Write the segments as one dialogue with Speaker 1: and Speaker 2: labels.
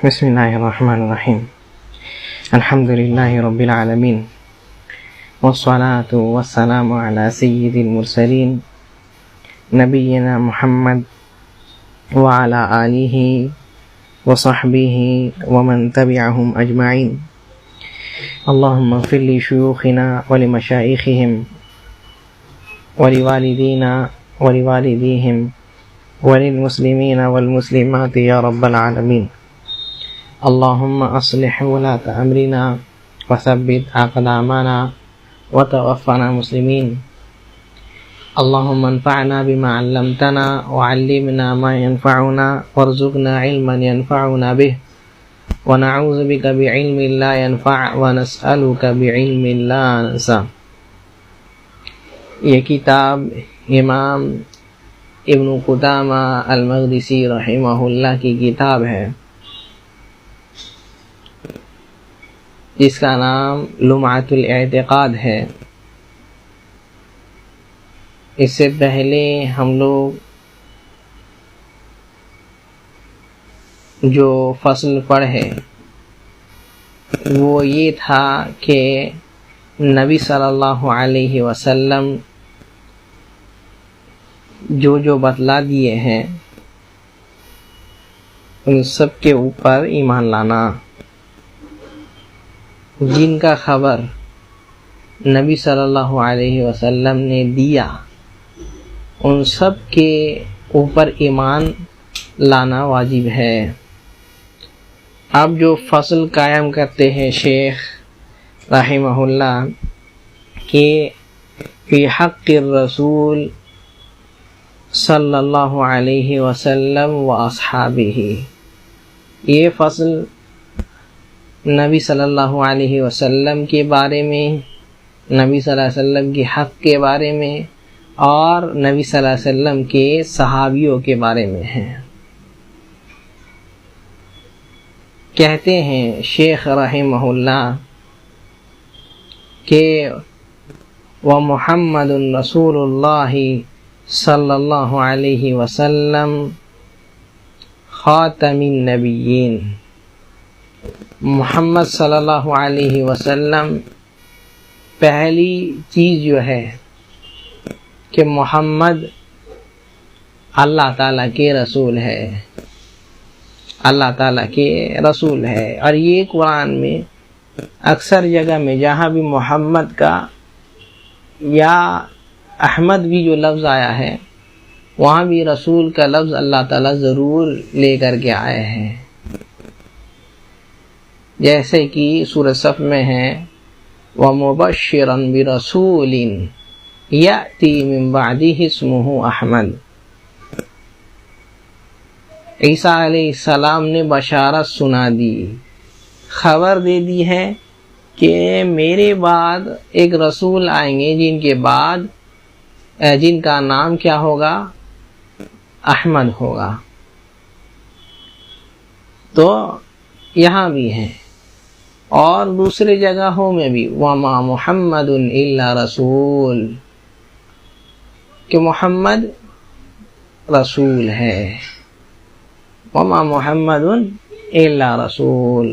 Speaker 1: بسم اللہ الرحمن الرحیم الحمد للہ رب العالمین والصلاة والسلام علی سید المرسلین نبینا محمد وعلی آلہ وصحبہ ومن تبعہم اجمعین اللہم اغفر لشیوخنا ولمشائخہم ولوالدینا ولوالدیہم وللمسلمین والمسلمات یا رب العالمین اللہم اصلح ولاة امرنا وثبت اقدامنا وتوفنا مسلمین اللہم انفعنا بما علمتنا وعلمنا ما ينفعنا وارزقنا علما ينفعنا به ونعوذ بك بعلم لا ينفع ونسألك بعلم لا ننسى۔ یہ کتاب امام ابن قدامہ المقدسی رحمہ اللہ کی کتاب ہے جس کا نام لمعۃ الاعتقاد ہے۔ اس سے پہلے ہم لوگ جو فصل پڑھے وہ یہ تھا کہ نبی صلی اللہ علیہ وسلم جو بتلا دیے ہیں ان سب کے اوپر ایمان لانا، جن کا خبر نبی صلی اللہ علیہ وسلم نے دیا ان سب کے اوپر ایمان لانا واجب ہے۔ اب جو فصل قائم کرتے ہیں شیخ رحمہ اللہ کہ فی حق الرسول صلی اللہ علیہ وسلم و اصحابہ، یہ فصل نبی صلی اللہ علیہ وسلم کے بارے میں، نبی صلی اللہ علیہ وسلم کے حق کے بارے میں اور نبی صلی اللہ علیہ وسلم کے صحابیوں کے بارے میں ہے۔ کہتے ہیں شیخ رحمہ اللہ کہ وَمُحَمَّدٌ رسول اللہ صلی اللہ علیہ وسلم خاتم النبیین، محمد صلی اللہ علیہ وسلم پہلی چیز جو ہے کہ محمد اللہ تعالیٰ کے رسول ہے، اللہ تعالیٰ کے رسول ہے۔ اور یہ قرآن میں اکثر جگہ میں جہاں بھی محمد کا یا احمد بھی جو لفظ آیا ہے وہاں بھی رسول کا لفظ اللہ تعالیٰ ضرور لے کر کے آئے ہیں، جیسے کہ سورہ صف میں ہے وَمُبَشِّرًا بِرَسُولٍ يَأْتِي مِن بَعْدِهِ اسْمُهُ احمد۔ عیسیٰ علیہ السلام نے بشارت سنا دی، خبر دے دی ہے کہ میرے بعد ایک رسول آئیں گے جن کا نام کیا ہوگا؟ احمد ہوگا۔ تو یہاں بھی ہے اور دوسرے جگہوں میں بھی وَمَا مُحَمَّدٌ إِلَّا رَسُولٌ، کہ محمد رسول ہے، وَمَا مُحَمَّدٌ إِلَّا رَسُولٌ۔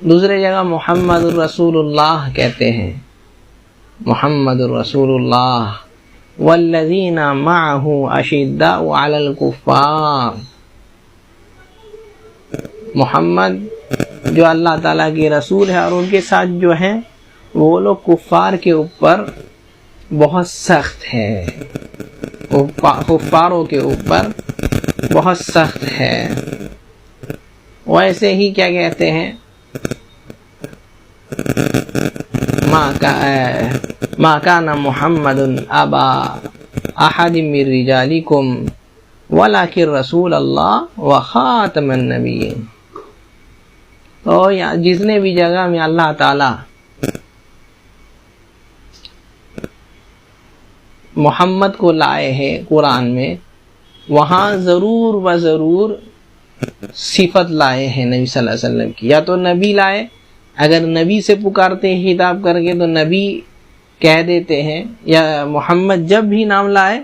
Speaker 1: دوسرے جگہ محمد رسول اللہ کہتے ہیں، محمد رسول اللہ والذین معہ اشداء علی الکفار، محمد جو اللہ تعالیٰ کے رسول ہے اور ان کے ساتھ جو ہیں وہ لوگ کفار کے اوپر بہت سخت ہے، کفاروں کے اوپر بہت سخت ہے۔ ویسے ہی کیا کہتے ہیں ما کان محمد ابا احد من رجالکم ولکن رسول اللہ وخاتم النبیین۔ تو جتنے بھی جگہ میں اللہ تعالی محمد کو لائے ہیں قرآن میں، وہاں ضرور و ضرور صفت لائے ہیں نبی صلی اللہ علیہ وسلم کی، یا تو نبی لائے، اگر نبی سے پکارتے ہیں خطاب کر کے تو نبی کہہ دیتے ہیں، یا محمد جب بھی نام لائے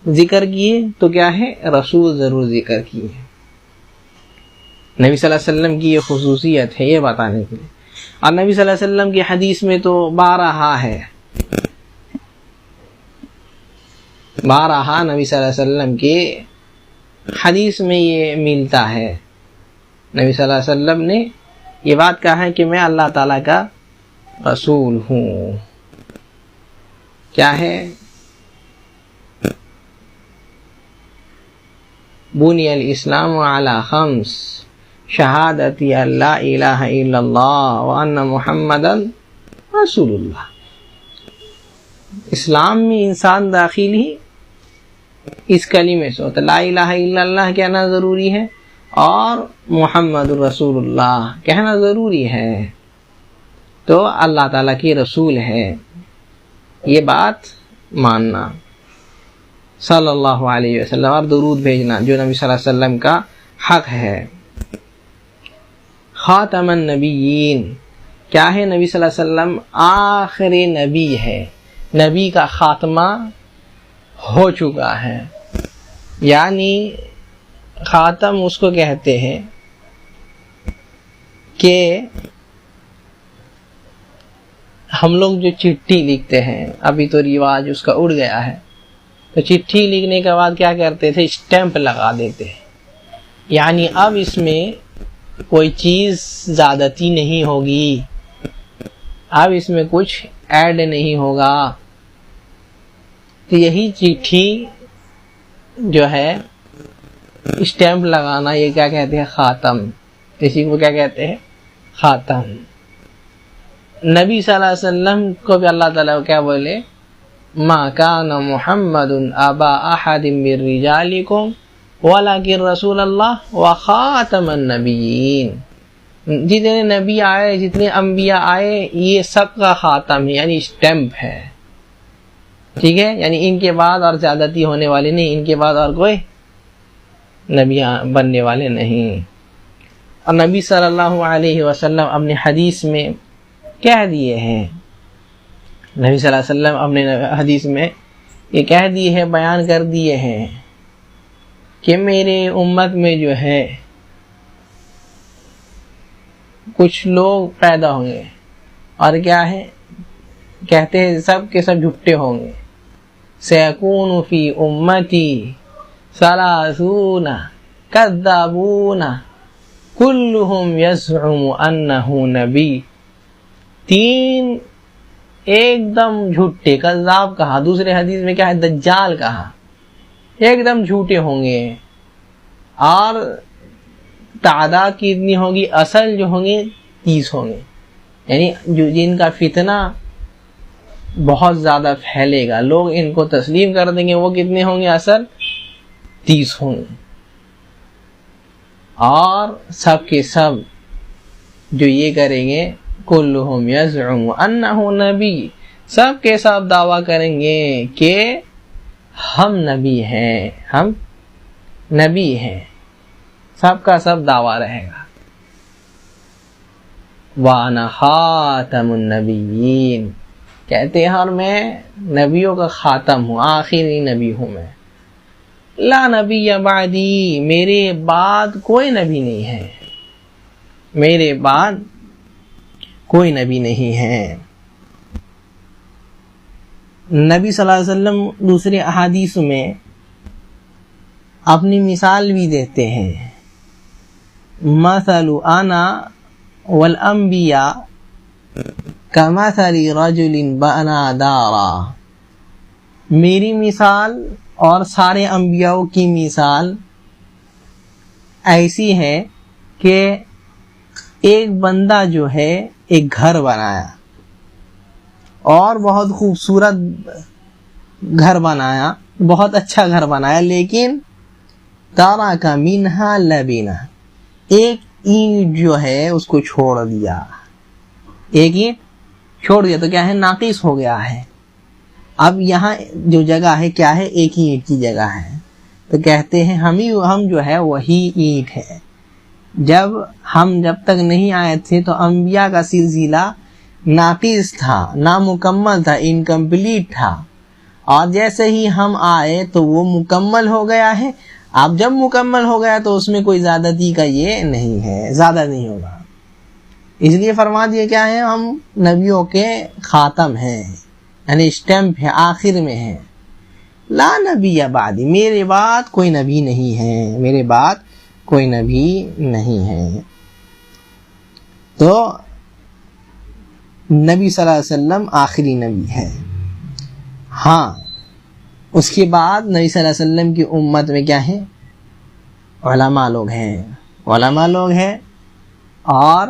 Speaker 1: ذکر کیے تو کیا ہے؟ رسول ضرور ذکر کیے۔ نبی صلی اللہ علیہ وسلم کی یہ خصوصیت ہے، یہ بتانے کے لیے. اور نبی صلی اللہ علیہ وسلم کی حدیث میں تو بارہا ہے، بارہا نبی صلی اللہ علیہ وسلم کی حدیث میں یہ ملتا ہے. نبی صلی اللہ علیہ وسلم نے یہ بات کہا ہے کہ میں اللہ تعالیٰ کا رسول ہوں. کیا ہے؟ بنی الاسلام علی خمس شہادتی اللہ الہ الا اللہ وان محمدا رسول اللہ. اسلام میں انسان داخل ہی اس کلمے سے ہوتا ہے، لا الہ الا اللہ کہنا ضروری ہے اور محمد رسول اللہ کہنا ضروری ہے، تو اللہ تعالیٰ کی رسول ہے، یہ بات ماننا. صلی اللہ علیہ وسلم اور درود بھیجنا جو نبی صلی اللہ علیہ وسلم کا حق ہے. خاتم النبیین، کیا ہے؟ نبی صلی اللہ علیہ وسلم آخر نبی ہے، نبی کا خاتمہ ہو چکا ہے. یعنی خاتم اس کو کہتے ہیں کہ ہم لوگ جو چٹھی لکھتے ہیں، ابھی تو رواج اس کا اڑ گیا ہے، تو چٹھی لکھنے کے بعد کیا کرتے تھے؟ اسٹیمپ لگا دیتے ہیں. یعنی اب اس میں کوئی چیز زیادتی نہیں ہوگی، اب اس میں کچھ ایڈ نہیں ہوگا. تو یہی چٹھی جو ہے اسٹیمپ لگانا، یہ کیا کہتے ہیں؟ خاتم. اسی کو کیا کہتے ہیں؟ خاتم. نبی صلی اللہ علیہ وسلم کو بھی اللہ تعالیٰ کیا بولے؟ ما کان محمد ابا احد من رجالکم ولکن رسول اللہ وخاتم النبیین. جتنے نبی آئے، جتنے انبیاء آئے، یہ سب کا خاتم ہے، یعنی اسٹیمپ ہے. ٹھیک ہے، یعنی ان کے بعد اور زیادتی ہونے والی نہیں، ان کے بعد اور کوئی نبی بننے والے نہیں. اور نبی صلی اللہ علیہ وسلم اپنی حدیث میں کہہ دیے ہیں، نبی صلی اللہ علیہ وسلم اپنے حدیث میں یہ کہہ دیے ہیں، بیان کر دیے ہیں کہ میرے امت میں جو ہے کچھ لوگ پیدا ہوں گے، اور کیا ہے؟ کہتے ہیں سب کے سب جھوٹے ہوں گے. سیکون فی امتی ثلاثون کذابون کلہم یزعم انہ نبی. 3 ایک دم جھوٹے، کذاب کہا، دوسرے حدیث میں کیا ہے؟ دجال کہا. ایک دم جھوٹے ہوں گے، اور تعداد کتنی ہوگی؟ اصل جو ہوں گے 30 ہوں گے. یعنی جو جن کا فتنہ بہت زیادہ پھیلے گا، لوگ ان کو تسلیم کر دیں گے، وہ کتنے ہوں گے؟ اصل 30 ہوں گے. اور سب کے سب جو یہ کریں گے، کلہم یزعم انہ نبی، سب کے سب دعویٰ کریں گے کہ ہم نبی ہیں، ہم نبی ہیں. سب کا سب دعویٰ رہے گا. وَأَنَا خَاتَمُ النَّبِيِّينَ، کہتے ہیں اور میں نبیوں کا خاتم ہوں، آخری نبی ہوں میں. لا نبی بعدی، میرے بعد کوئی نبی نہیں ہے، میرے بعد کوئی نبی نہیں ہے. نبی صلی اللہ علیہ وسلم دوسرے احادیث میں اپنی مثال بھی دیتے ہیں. مثل انا والانبیاء کمثل رجل بنا دارا، میری مثال اور سارے انبیاء کی مثال ایسی ہے کہ ایک بندہ جو ہے ایک گھر بنایا، اور بہت خوبصورت گھر بنایا، بہت اچھا گھر بنایا، لیکن ترک منہا لبنہ، ایک اینٹ جو ہے اس کو چھوڑ دیا، ایک اینٹ چھوڑ دیا، تو کیا ہے؟ ناقص ہو گیا ہے. اب یہاں جو جگہ ہے کیا ہے؟ ایک ہی اینٹ کی جگہ ہے. تو کہتے ہیں ہم جو ہے وہی اینٹ ہے. جب تک نہیں آئے تھے تو انبیاء کا سلسلہ ناقص تھا، نامکمل تھا، انکمپلیٹ تھا، اور جیسے ہی ہم آئے تو وہ مکمل ہو گیا ہے. آپ جب مکمل ہو گیا تو اس میں کوئی زیادتی کا یہ نہیں ہے، زیادہ نہیں ہوگا، اس لیے فرما دیے کیا ہے، ہم نبیوں کے خاتم ہیں، یعنی اسٹیمپ ہے، آخر میں ہے، لا نبی بعدی، میرے بعد کوئی نبی نہیں ہے، میرے بعد کوئی نبی نہیں ہے۔ تو نبی صلی اللہ علیہ وسلم آخری نبی ہے۔ ہاں اس کے بعد نبی صلی اللہ علیہ وسلم کی امت میں کیا ہے، علماء لوگ ہیں، علماء لوگ ہیں، اور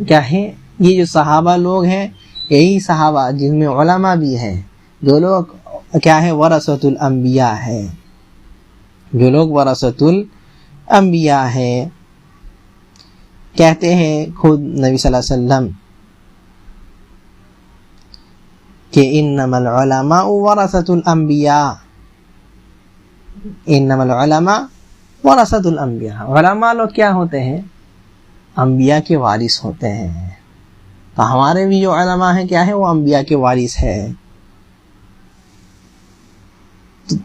Speaker 1: کیا ہے، یہ جو صحابہ لوگ ہیں، یہی صحابہ جن میں علماء بھی ہیں، جو لوگ کیا ہے ورثۃ الانبیاء ہے، جو لوگ ورثۃ الانبیاء ہے۔ کہتے ہیں خود نبی صلی اللہ علیہ وسلم کہ انما العلماء ورثۃ الانبیاء، انما العلماء ورثۃ الانبیاء، علماء لوگ کیا ہوتے ہیں، انبیاء کے وارث ہوتے ہیں۔ تو ہمارے بھی جو علماء ہیں کیا ہے، وہ انبیاء کے وارث ہے۔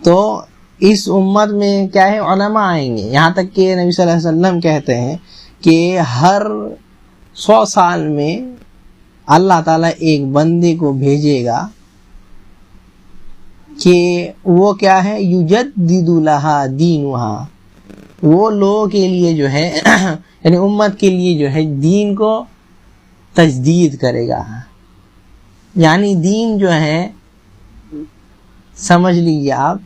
Speaker 1: تو اس امت میں کیا ہے، علماء آئیں گے، یہاں تک کہ نبی صلی اللہ علیہ وسلم کہتے ہیں کہ ہر 100 سال میں اللہ تعالیٰ ایک بندے کو بھیجے گا کہ وہ کیا ہے، یجدد لہا دینہا، وہ لوگوں کے لیے جو ہے یعنی امت کے لیے جو ہے دین کو تجدید کرے گا۔ یعنی دین جو ہے سمجھ لیجیے آپ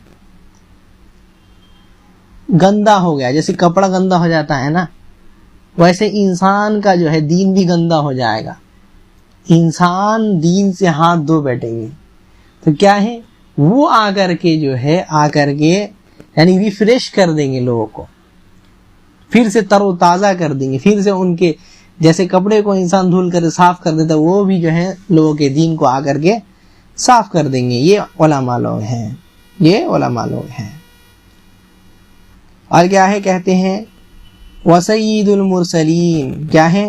Speaker 1: گندا ہو گیا، جیسے کپڑا گندا ہو جاتا ہے نا، ویسے انسان کا جو ہے دین بھی گندا ہو جائے گا، انسان دین سے ہاتھ دھو بیٹھیں گے۔ تو کیا ہے، وہ آ کر کے یعنی ریفریش کر دیں گے لوگوں کو، پھر سے تر و تازہ کر دیں گے، پھر سے ان کے جیسے کپڑے کو انسان دھل کر صاف کر دیتا ہے، وہ بھی جو ہے لوگوں کے دین کو آ کر کے صاف کر دیں گے۔ یہ علماء لوگ ہیں، یہ علماء لوگ ہیں۔ اور کیا ہے، کہتے ہیں وسید المرسلین، کیا ہے،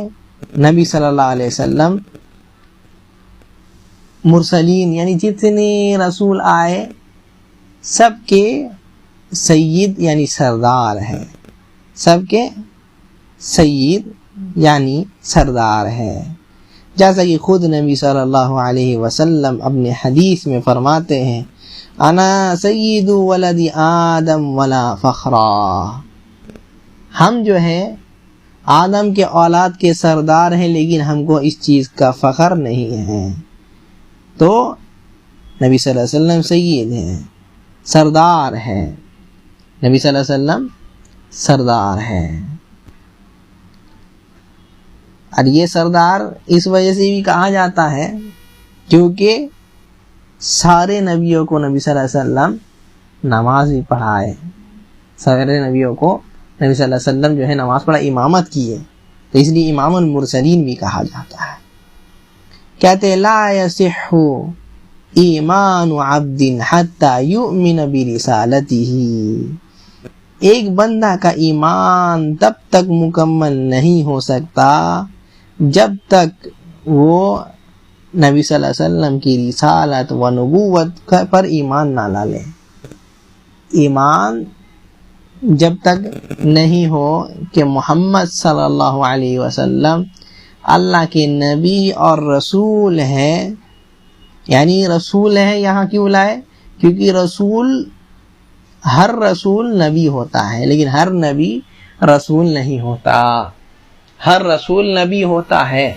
Speaker 1: نبی صلی اللہ علیہ وسلم مرسلین یعنی جتنے رسول آئے سب کے سید یعنی سردار ہے، سب کے سید یعنی سردار ہے۔ جیسا کہ خود نبی صلی اللہ علیہ وسلم اپنے حدیث میں فرماتے ہیں، انا سید ولد آدم ولا فخرا، ہم جو ہے آدم کے اولاد کے سردار ہیں، لیکن ہم کو اس چیز کا فخر نہیں ہے۔ تو نبی صلی اللہ علیہ وسلم سید ہیں، سردار ہے، نبی صلی اللہ علیہ وسلم سردار ہے۔ اور یہ سردار اس وجہ سے بھی کہا جاتا ہے کیونکہ سارے نبیوں کو نبی صلی اللہ علیہ وسلم نماز بھی پڑھائے، سارے نبیوں کو نبی صلی اللہ علیہ وسلم جو ہے نماز پڑھا، امامت کی ہے، تو اس لیے امام المرسلین بھی کہا جاتا ہے۔ کہتے لا یصح ایمان عبد حتی یؤمن برسالتہ، ایک بندہ کا ایمان تب تک مکمل نہیں ہو سکتا جب تک وہ نبی صلی اللہ علیہ وسلم کی رسالت و نبوت پر ایمان نہ لا لے۔ ایمان جب تک نہیں ہو کہ محمد صلی اللہ علیہ وسلم اللہ کے نبی اور رسول ہے، یعنی رسول ہے، یہاں کیوں لائے، کیونکہ ہر رسول نبی ہوتا ہے، لیکن ہر نبی رسول نہیں ہوتا۔ ہر رسول نبی ہوتا ہے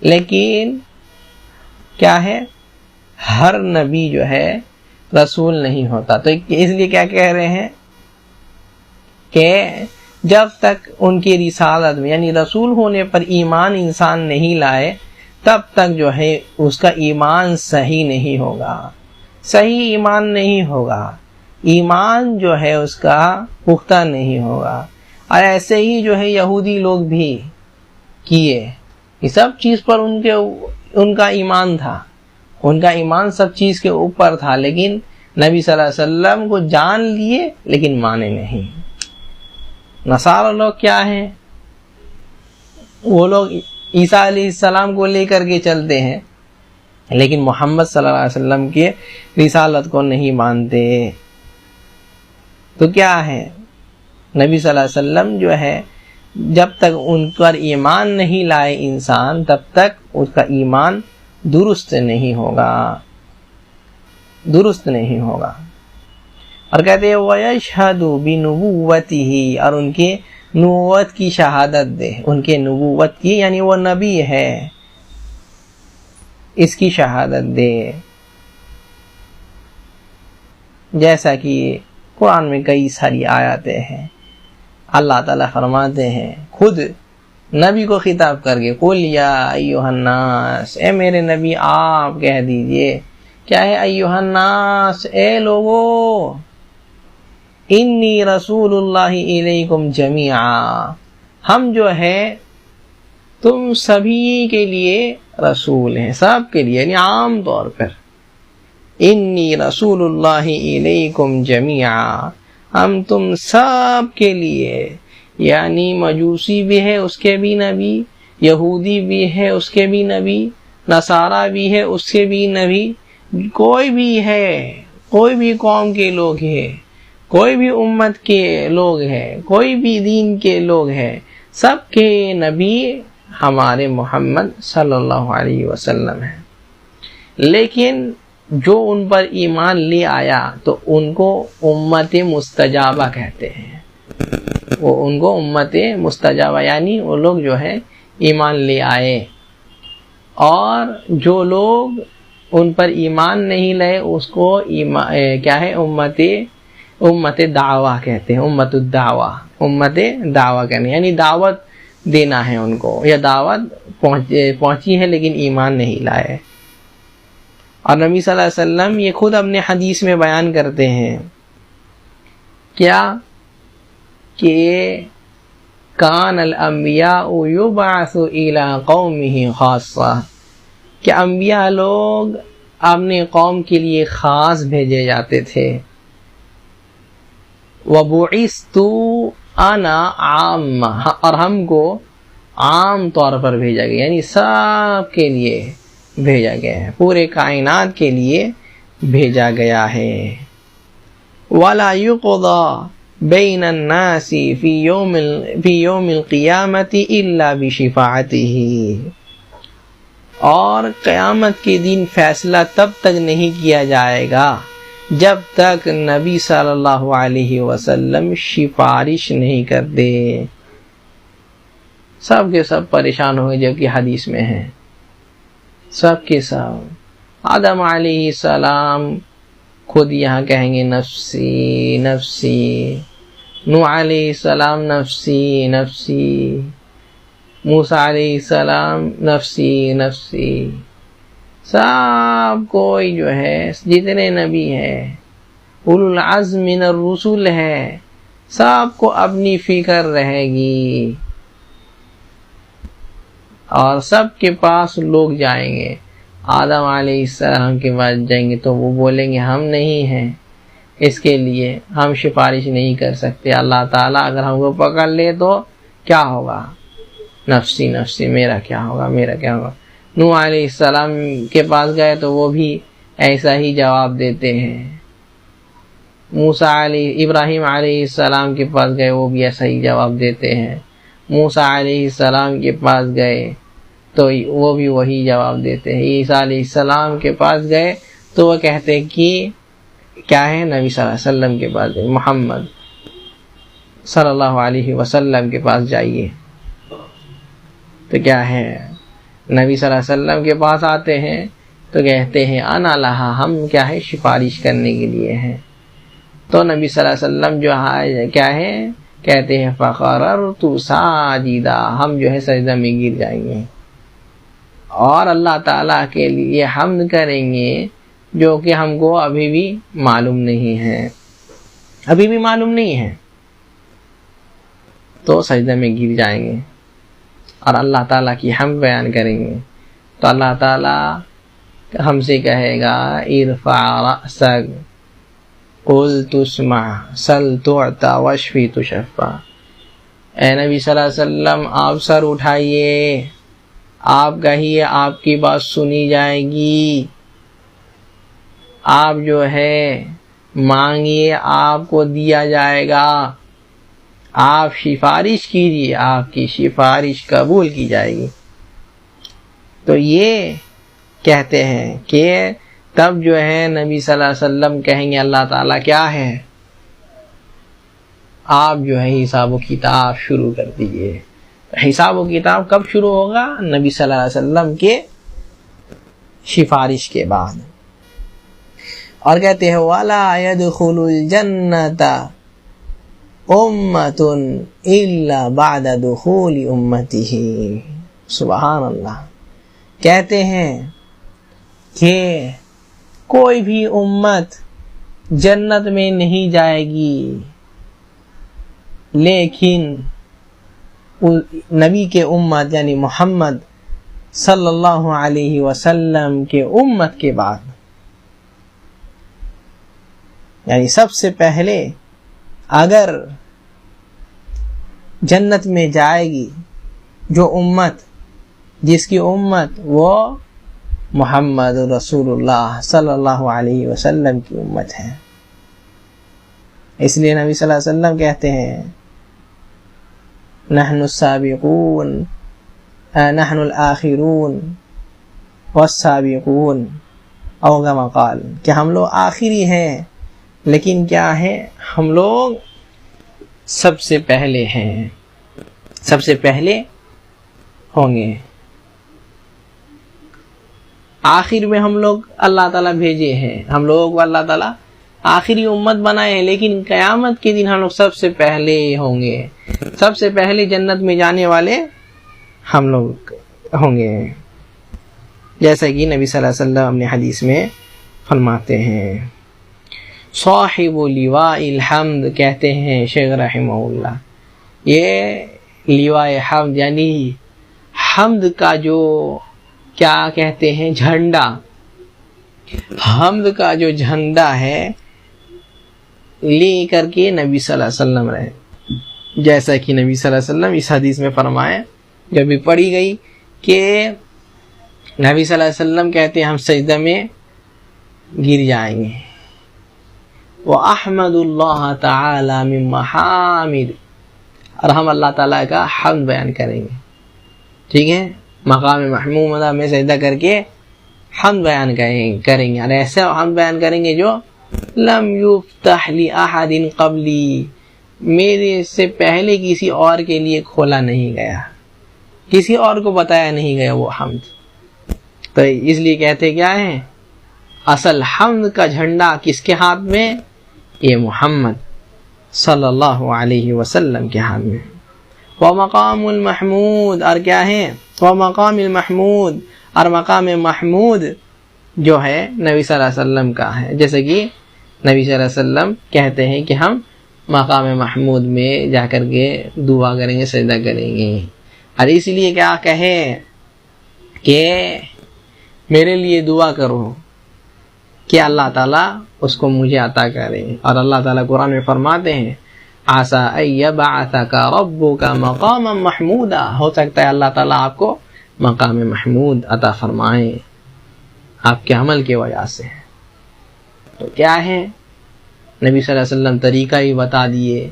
Speaker 1: لیکن کیا ہے، ہر نبی جو ہے رسول نہیں ہوتا۔ تو اس لیے کیا کہہ رہے ہیں کہ جب تک ان کی رسالت میں یعنی رسول ہونے پر ایمان انسان نہیں لائے، تب تک جو ہے اس کا ایمان صحیح نہیں ہوگا، صحیح ایمان نہیں ہوگا، ایمان جو ہے اس کا پختہ نہیں ہوگا۔ اور ایسے ہی جو ہے یہودی لوگ بھی کیے، یہ سب چیز پر ان کا ایمان تھا، ان کا ایمان سب چیز کے اوپر تھا، لیکن نبی صلی اللہ علیہ وسلم کو جان لیے لیکن مانے نہیں۔ نصارہ لوگ کیا ہیں، وہ لوگ عیسیٰ علیہ السلام کو لے کر کے چلتے ہیں لیکن محمد صلی اللہ علیہ وسلم کے رسالت کو نہیں مانتے۔ تو کیا ہے، نبی صلی اللہ علیہ وسلم جو ہے جب تک ان پر ایمان نہیں لائے انسان تب تک اس کا ایمان درست نہیں ہوگا، درست نہیں ہوگا۔ اور کہتے ہیں وَيَشْهَدُ بِنُبُوَّتِهِ، اور ان کے نبوت کی شہادت دے، ان کے نبوت کی یعنی وہ نبی ہے اس کی شہادت دے، جیسا کہ قرآن میں کئی ساری آیاتیں ہیں۔ اللہ تعالیٰ فرماتے ہیں خود نبی کو خطاب کر کے قُلْ يَا أَيُّهَا النَّاسِ، اے میرے نبی آپ کہہ دیجئے، کیا ہے ایُّہَا النَّاسِ، اے لوگو، انی رسول اللہ الیکم جمیعا، ہم جو ہے تم سبھی کے لیے رسول ہیں، سب کے لیے یعنی عام طور پر۔ انی رسول اللہ الیکم جمیعا، ہم تم سب کے لیے، یعنی مجوسی بھی ہے اس کے بھی نبی، یہودی بھی ہے اس کے بھی نبی، نصارہ بھی ہے اس کے بھی نبی، کوئی بھی ہے، کوئی بھی قوم کے لوگ ہیں، کوئی بھی امت کے لوگ ہیں، کوئی بھی دین کے لوگ ہیں، سب کے نبی ہمارے محمد صلی اللہ علیہ وسلم ہیں۔ لیکن جو ان پر ایمان لے آیا تو ان کو امت مستجابہ کہتے ہیں، وہ ان کو امت مستجابہ یعنی وہ لوگ جو ہے ایمان لے آئے، اور جو لوگ ان پر ایمان نہیں لائے اس کو کیا ہے امت دعویٰ کہتے ہیں، امت الدعویٰ، امت دعویٰ کہتے ہیں، یعنی دعوت دینا ہے ان کو، یا دعوت پہنچی ہے لیکن ایمان نہیں لائے۔ اور نبی صلی اللہ علیہ وسلم یہ خود اپنے حدیث میں بیان کرتے ہیں کیا کہ کان الانبیاء یبعث الی قومہ خاصہ، کہ انبیاء لوگ اپنے قوم کے لیے خاص بھیجے جاتے تھے۔ وَبُعِثْتُ أَنَا عَامَّةً، اور ہم کو عام طور پر بھیجا گیا، یعنی سب کے لیے بھیجا گیا ہے، پورے کائنات کے لیے بھیجا گیا ہے۔ وَلَا يُقْضَى بَيْنَ النَّاسِ فِي يَوْمِ الْقِيَامَةِ إِلَّا بِشِفَاعَتِهِ، اور قیامت کے دن فیصلہ تب تک نہیں کیا جائے گا جب تک نبی صلی اللہ علیہ وسلم سفارش نہیں کرتے۔ سب کے سب پریشان ہوئے جبکہ حدیث میں ہیں، سب کے سب۔ آدم علیہ السلام خود یہاں کہیں گے نفسی نفسی، نوح علیہ السلام نفسی نفسی، موسیٰ علیہ السلام نفسی نفسی، سب کوئی جو ہے جتنے نبی ہیں اولو العزم من الرسل ہے، سب کو اپنی فکر رہے گی، اور سب کے پاس لوگ جائیں گے۔ آدم علیہ السلام کے پاس جائیں گے تو وہ بولیں گے ہم نہیں ہیں، اس کے لیے ہم سفارش نہیں کر سکتے، اللہ تعالیٰ اگر ہم کو پکڑ لے تو کیا ہوگا، نفسی نفسی، میرا کیا ہوگا، میرا کیا ہوگا۔ نوح علیہ السلام کے پاس گئے تو وہ بھی ایسا ہی جواب دیتے ہیں۔ ابراہیم علیہ السلام کے پاس گئے، وہ بھی ایسا ہی جواب دیتے ہیں۔ موسیٰ علیہ السلام کے پاس گئے تو وہ بھی وہی جواب دیتے ہیں۔ عیسیٰ علیہ السلام کے پاس گئے تو وہ کہتے ہیں کہ کیا ہے، نبی صلی اللہ علیہ وسلم کے پاس جائیے، محمد صلی اللہ علیہ وسلم کے پاس جائیے۔ تو کیا ہے، نبی صلی اللہ علیہ وسلم کے پاس آتے ہیں تو کہتے ہیں انا لہا، ہم کیا ہے سفارش کرنے کے لیے ہیں۔ تو نبی صلی اللہ علیہ وسلم جو ہے کیا ہے کہتے ہیں فقررت ساجدا، ہم جو ہے سجدہ میں گر جائیں گے اور اللہ تعالیٰ کے لیے حمد کریں گے جو کہ ہم کو ابھی بھی معلوم نہیں ہے، ابھی بھی معلوم نہیں ہے، تو سجدہ میں گر جائیں گے اور اللہ تعالیٰ کی حمد بیان کریں گے۔ تو اللہ تعالیٰ ہم سے کہے گا ارفع رأسک قل تسمع سل تعطى واشفی تشفع، اے نبی صلی اللہ علیہ وسلم آپ سر اٹھائیے، آپ کہیے آپ کی بات سنی جائے گی، آپ جو ہے مانگیے آپ کو دیا جائے گا، آپ سفارش کیجیے، آپ کی سفارش قبول کی جائے گی۔ تو یہ کہتے ہیں کہ تب جو ہے نبی صلی اللہ علیہ وسلم کہیں گے اللہ تعالیٰ کیا ہے، آپ جو ہے حساب و کتاب شروع کر دیجیے۔ حساب و کتاب کب شروع ہوگا؟ نبی صلی اللہ علیہ وسلم کے سفارش کے بعد۔ اور کہتے ہیں وَلَا يَدْخُلُ الْجَنَّةَ أُمَّةٌ إِلَّا بَعْدَ دُخُولِ أُمَّتِهِ۔ سبحان اللہ۔ کہتے ہیں کہ کوئی بھی امت جنت میں نہیں جائے گی لیکن نبی کے امت یعنی محمد صلی اللہ علیہ وسلم کے امت کے بعد، یعنی سب سے پہلے اگر جنت میں جائے گی جو امت، جس کی امت وہ محمد رسول اللہ صلی اللہ علیہ وسلم کی امت ہے۔ اس لیے نبی صلی اللہ علیہ وسلم کہتے ہیں نحن السابقون نحن الآخرون والسابقون، او کما قال، کہ ہم لوگ آخری ہیں لیکن کیا ہے، ہم لوگ سب سے پہلے ہیں، سب سے پہلے ہوں گے۔ آخر میں ہم لوگ اللہ تعالیٰ بھیجے ہیں، ہم لوگوں کو اللہ تعالیٰ آخری امت بنائے ہیں، لیکن قیامت کے دن ہم لوگ سب سے پہلے ہوں گے، سب سے پہلے جنت میں جانے والے ہم لوگ ہوں گے، جیسا کہ نبی صلی اللہ علیہ وسلم اپنے حدیث میں فرماتے ہیں۔ صاحب لواء الحمد کہتے ہیں شیخ رحمہ اللہ، یہ لواء حمد یعنی حمد کا جو کیا کہتے ہیں جھنڈا، حمد کا جو جھنڈا ہے لے کر کے نبی صلی اللہ علیہ وسلم رہے، جیسا کہ نبی صلی اللہ علیہ وسلم اس حدیث میں فرمائے، جب بھی پڑھی گئی کہ نبی صلی اللہ علیہ وسلم کہتے ہیں ہم سجدہ میں گر جائیں گے، وَأَحْمَدُ اللَّهَ تَعَالَى مِن مَحَامِدِ، اور ہم اللہ تعالیٰ کا حمد بیان کریں گے، ٹھیک ہے، مقام محمود میں سجدہ کر کے حمد بیان کریں گے، اور ایسا حمد بیان کریں گے جو لم یفتح لأحد قبلی، میرے سے پہلے کسی اور کے لیے کھولا نہیں گیا، کسی اور کو بتایا نہیں گیا وہ حمد۔ تو اس لیے کہتے کیا ہے، اصل حمد کا جھنڈا کس کے ہاتھ میں؟ یہ محمد صلی اللہ علیہ وسلم کے ہاتھ میں۔ ومقام المحمود، اور کیا ہے، ومقام المحمود، اور مقام محمود جو ہے نبی صلی اللہ علیہ وسلم کا ہے، جیسے کہ نبی صلی اللہ علیہ وسلم کہتے ہیں کہ ہم مقام محمود میں جا کر کے دعا کریں گے، سجدہ کریں گے، اور اس لیے کیا کہے کہ میرے لیے دعا کرو کہ اللہ تعالیٰ اس کو مجھے عطا کرے، اور اللہ تعالیٰ قرآن میں فرماتے ہیں عَسَىٰ أَن يَبْعَثَكَ رَبُّكَ مَقَامًا مَحْمُودًا، ہو سکتا ہے اللہ تعالیٰ آپ کو مقام محمود عطا فرمائیں آپ کے عمل کی وجہ سے۔ تو کیا ہے، نبی صلی اللہ علیہ وسلم طریقہ ہی بتا دیے،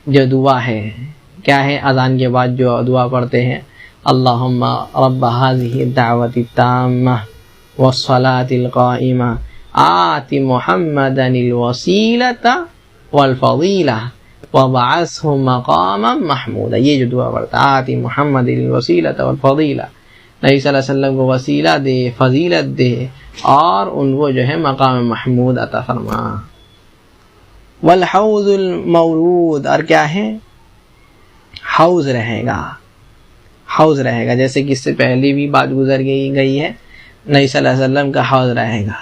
Speaker 1: جو دعا ہے کیا ہے، اذان کے بعد جو دعا پڑھتے ہیں اللہم رب هذه الدعوة التامة والصلاة القائمة آت محمدا الوسیلة والفضیلہ وبعثه مقاما محمودا، یہ جو دعا پڑھتا آت محمد الوسیلة والفضیلہ، نبی صلی اللہ علیہ وسلم کو وسیلہ دے، فضیلت دے، اور ان کو جو ہے مقام محمود عطا فرما۔ والحوض المورود، اور کیا ہے، حوض رہے گا، حوض رہے گا، جیسے کہ اس سے پہلے بھی بات گزر گئی ہے، نبی صلی اللہ علیہ وسلم کا حوض رہے گا،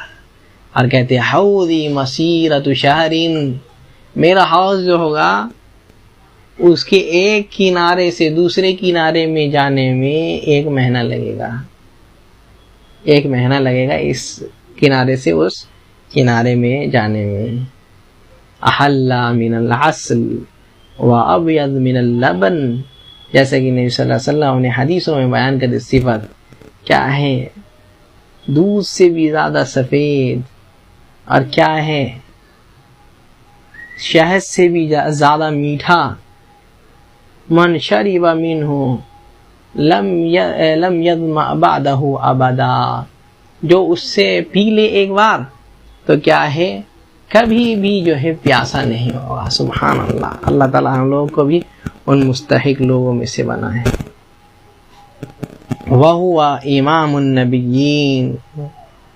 Speaker 1: اور کہتے ہیں حوضی مسیرۃ شہر، میرا حوض جو ہوگا اس کے ایک کنارے سے دوسرے کنارے میں جانے میں 1 مہینہ لگے گا، 1 مہینہ لگے گا اس کنارے سے اس کنارے میں جانے میں۔ احل من العسل وابیض من اللبن، جیسا کہ نبی صلی اللہ علیہ وسلم نے حدیثوں میں بیان کر دی صفت، کیا ہے، دودھ سے بھی زیادہ سفید، اور کیا ہے، شہد سے بھی زیادہ میٹھا، من شرب منہ لم یظمأ بعدہ ابدا، جو اس سے پی لے ایک بار تو کیا ہے کبھی بھی جو ہے پیاسا نہیں ہوگا۔ سبحان اللہ، اللہ تعالیٰ ہم لوگوں کو بھی ان مستحق لوگوں میں سے بنائے۔ وَهُوَ امام النبیین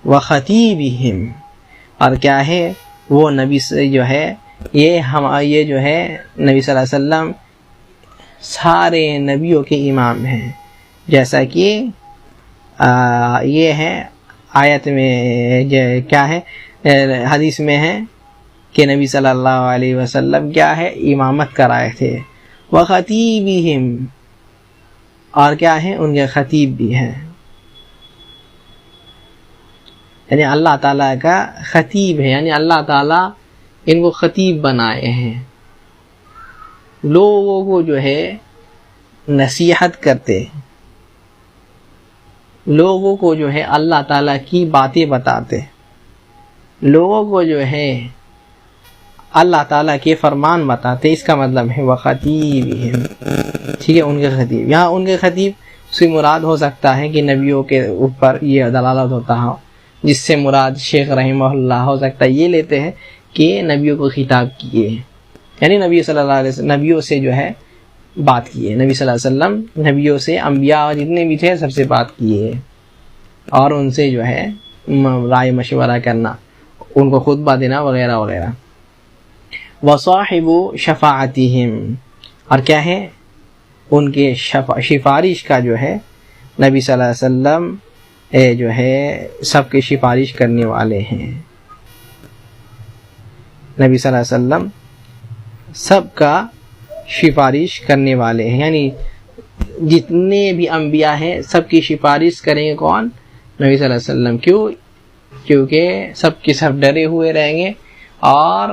Speaker 1: وخطیبہم، اور کیا ہے وہ نبی سے جو ہے یہ جو ہے نبی صلی اللہ علیہ وسلم سارے نبیوں کے امام ہیں، جیسا کہ یہ ہے آیت میں کیا ہے حدیث میں ہے کہ نبی صلی اللہ علیہ وسلم کیا ہے امامت کرائے تھے۔ وخطیبہم، اور کیا ہے ان کے خطیب بھی ہیں، یعنی اللہ تعالیٰ کا خطیب ہے، یعنی اللہ تعالیٰ ان کو خطیب بنائے ہیں، لوگوں کو جو ہے نصیحت کرتے، لوگوں کو جو ہے اللہ تعالیٰ کی باتیں بتاتے، لوگوں کو جو ہے اللہ تعالیٰ کے فرمان بتاتے۔ اس کا مطلب ہے وخطیب، ٹھیک ہے، ان کے خطیب۔ یہاں ان کے خطیب سے مراد ہو سکتا ہے کہ نبیوں کے اوپر یہ دلالت ہوتا ہے، جس سے مراد شیخ رحمہ اللہ ہو سکتا ہے یہ لیتے ہیں کہ نبیوں کو خطاب کیے، یعنی نبی صلی اللہ علیہ وسلم نبیوں سے جو ہے بات کیے، نبی صلی اللہ علیہ وسلم نبیوں سے، انبیاء جتنے بھی تھے سب سے بات کیے، اور ان سے جو ہے رائے مشورہ کرنا، ان کو خطبہ دینا وغیرہ وغیرہ۔ وصاحب شفاعتہم، اور کیا ہے ان کے سفارش کا جو ہے نبی صلی اللہ علیہ وسلم جو ہے سب کے سفارش کرنے والے ہیں، نبی صلی اللہ علیہ وسلم سب کا سفارش کرنے والے ہیں، یعنی جتنے بھی انبیاء ہیں سب کی سفارش کریں گے کون؟ نبی صلی اللہ علیہ وسلم۔ کیونکہ سب کے سب ڈرے ہوئے رہیں گے اور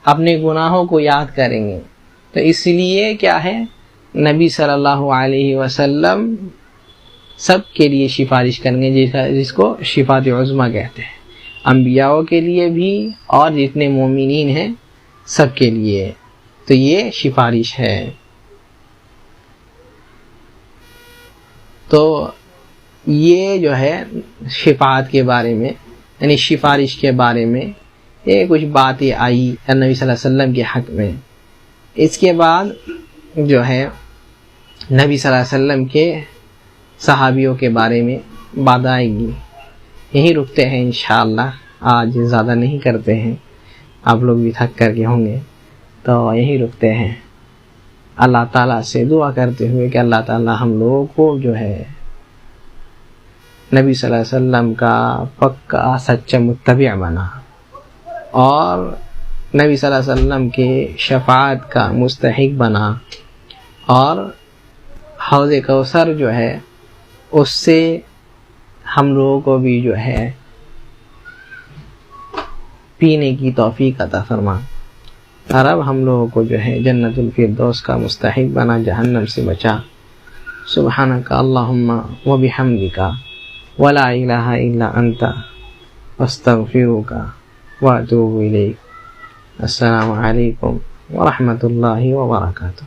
Speaker 1: اپنے گناہوں کو یاد کریں گے، تو اس لیے کیا ہے نبی صلی اللہ علیہ وسلم سب کے لیے سفارش کریں گے، جس کو شفاعت عظمیٰ کہتے ہیں، انبیاء کے لیے بھی اور جتنے مومنین ہیں سب کے لیے، تو یہ سفارش ہے۔ تو یہ جو ہے شفاعت کے بارے میں، یعنی سفارش کے بارے میں یہ کچھ باتیں آئی نبی صلی اللہ علیہ وسلم کے حق میں۔ اس کے بعد جو ہے نبی صلی اللہ علیہ وسلم کے صحابیوں کے بارے میں بات آئے گی۔ یہیں رکتے ہیں انشاءاللہ، آج زیادہ نہیں کرتے ہیں، آپ لوگ بھی تھک کر کے ہوں گے، تو یہیں رکتے ہیں۔ اللہ تعالیٰ سے دعا کرتے ہوئے کہ اللہ تعالیٰ ہم لوگوں کو جو ہے نبی صلی اللہ علیہ وسلم کا پکا سچا متبع بنا، اور نبی صلی اللہ علیہ وسلم کے شفاعت کا مستحق بنا، اور حوض کوثر جو ہے اس سے ہم لوگوں کو بھی جو ہے پینے کی توفیق عطا فرما، اور اب ہم لوگوں کو جو ہے جنت الفردوس کا مستحق بنا، جہنم سے بچا۔ سبحانک اللہم و بحمدک ولا الہ الا انت استغفرک واتوب الیک۔ السلام علیکم ورحمۃ اللہ وبرکاتہ۔